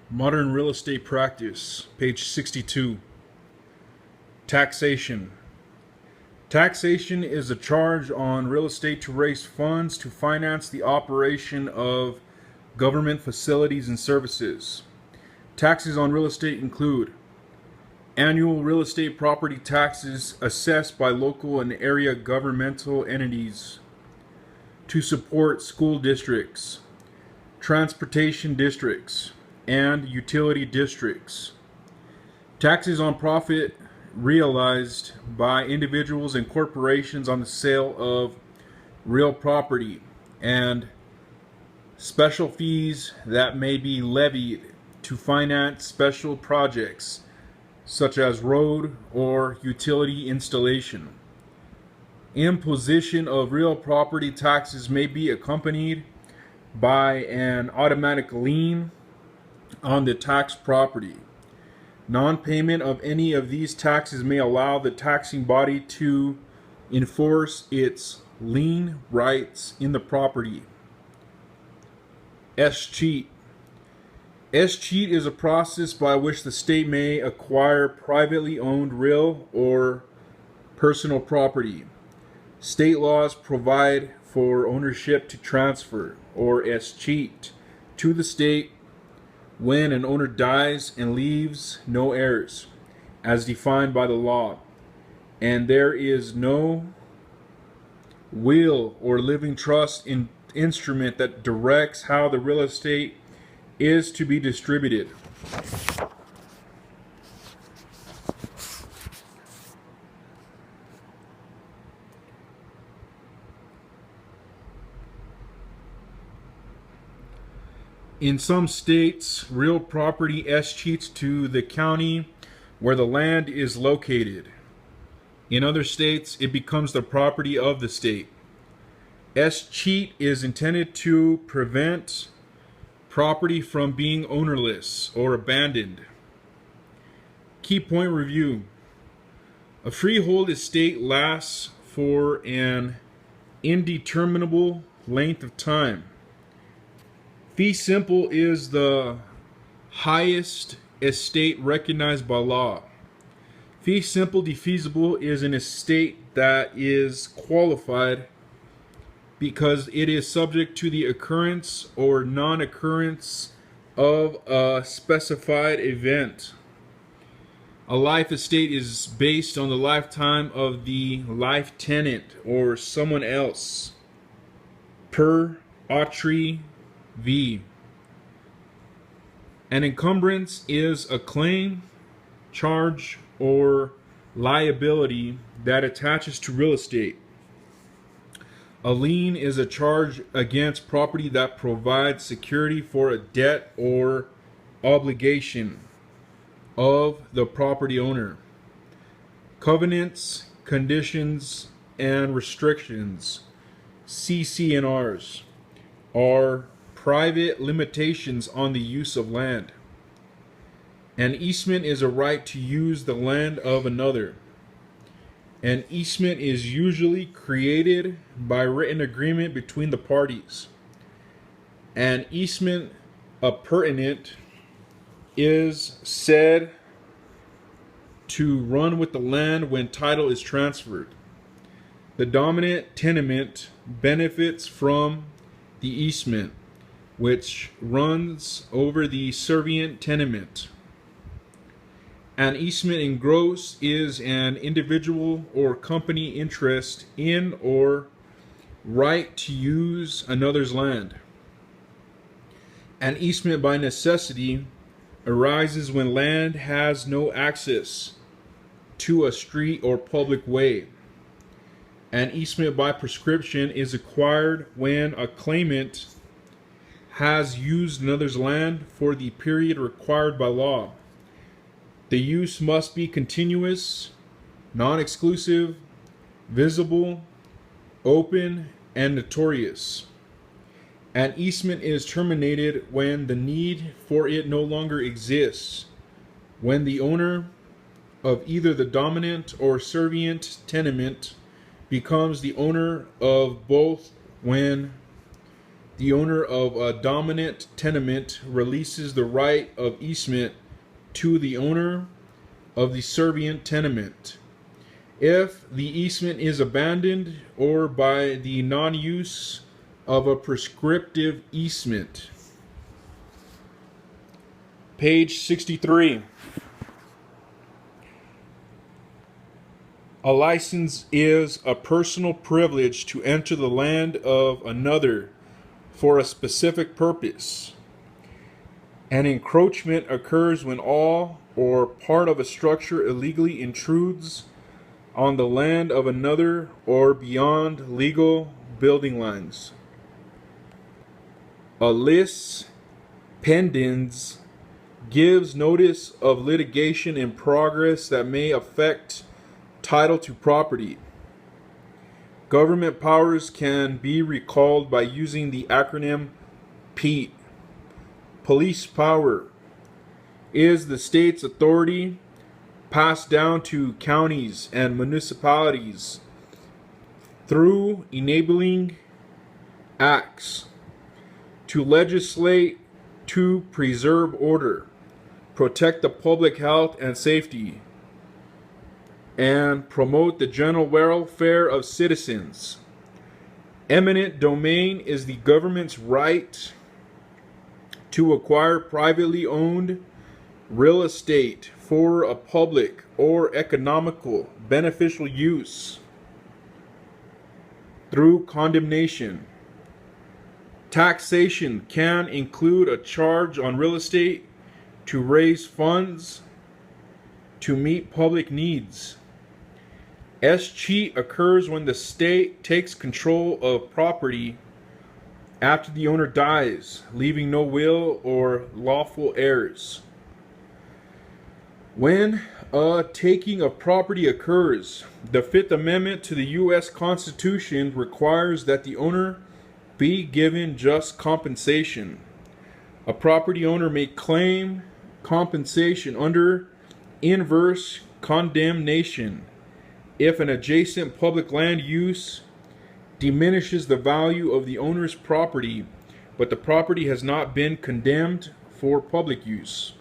Modern Real Estate Practice, page 62. Taxation. Taxation is a charge on real estate to raise funds to finance the operation of government facilities and services. Taxes on real estate include annual real estate property taxes assessed by local and area governmental entities to support school districts, transportation districts, and utility districts. Taxes on profit realized by individuals and corporations on the sale of real property, and special fees that may be levied to finance special projects such as road or utility installation. Imposition of real property taxes may be accompanied by an automatic lien on the taxed property. Non-payment of any of these taxes may allow the taxing body to enforce its lien rights in the property. Escheat. Escheat is a process by which the state may acquire privately owned real or personal property. State laws provide for ownership to transfer, or escheat, to the state when an owner dies and leaves no heirs, as defined by the law, and there is no will or living trust instrument that directs how the real estate is to be distributed. In some states, real property escheats to the county where the land is located. In other states, it becomes the property of the state. Escheat is intended to prevent property from being ownerless or abandoned. Key point review. A freehold estate lasts for an indeterminable length of time. Fee simple is the highest estate recognized by law. Fee simple defeasible is an estate that is qualified because it is subject to the occurrence or non-occurrence of a specified event. A life estate is based on the lifetime of the life tenant or someone else. Per Autry v. An encumbrance is a claim, charge, or liability that attaches to real estate. A lien is a charge against property that provides security for a debt or obligation of the property owner. Covenants, conditions, and restrictions, CC&Rs, are private limitations on the use of land. An easement is a right to use the land of another. An easement is usually created by written agreement between the parties. An easement appurtenant is said to run with the land when title is transferred. The dominant tenement benefits from the easement, which runs over the servient tenement. An easement in gross is an individual or company interest in or right to use another's land. An easement by necessity arises when land has no access to a street or public way. An easement by prescription is acquired when a claimant has used another's land for the period required by law. The use must be continuous, non-exclusive, visible, open, and notorious. An easement is terminated when the need for it no longer exists, when the owner of either the dominant or servient tenement becomes the owner of both, when the owner of a dominant tenement releases the right of easement to the owner of the servient tenement. If the easement is abandoned or by the non-use of a prescriptive easement. Page 63. A license is a personal privilege to enter the land of another for a specific purpose. An encroachment occurs when all or part of a structure illegally intrudes on the land of another or beyond legal building lines. A lis pendens gives notice of litigation in progress that may affect title to property. Government powers can be recalled by using the acronym PEAT. Police power is the state's authority passed down to counties and municipalities through enabling acts to legislate, to preserve order, protect the public health and safety, and promote the general welfare of citizens. Eminent domain is the government's right to acquire privately owned real estate for a public or economical beneficial use through condemnation. Taxation can include a charge on real estate to raise funds to meet public needs. Escheat occurs when the state takes control of property after the owner dies, leaving no will or lawful heirs. When a taking of property occurs, the Fifth Amendment to the U.S. Constitution requires that the owner be given just compensation. A property owner may claim compensation under inverse condemnation if an adjacent public land use diminishes the value of the owner's property, but the property has not been condemned for public use.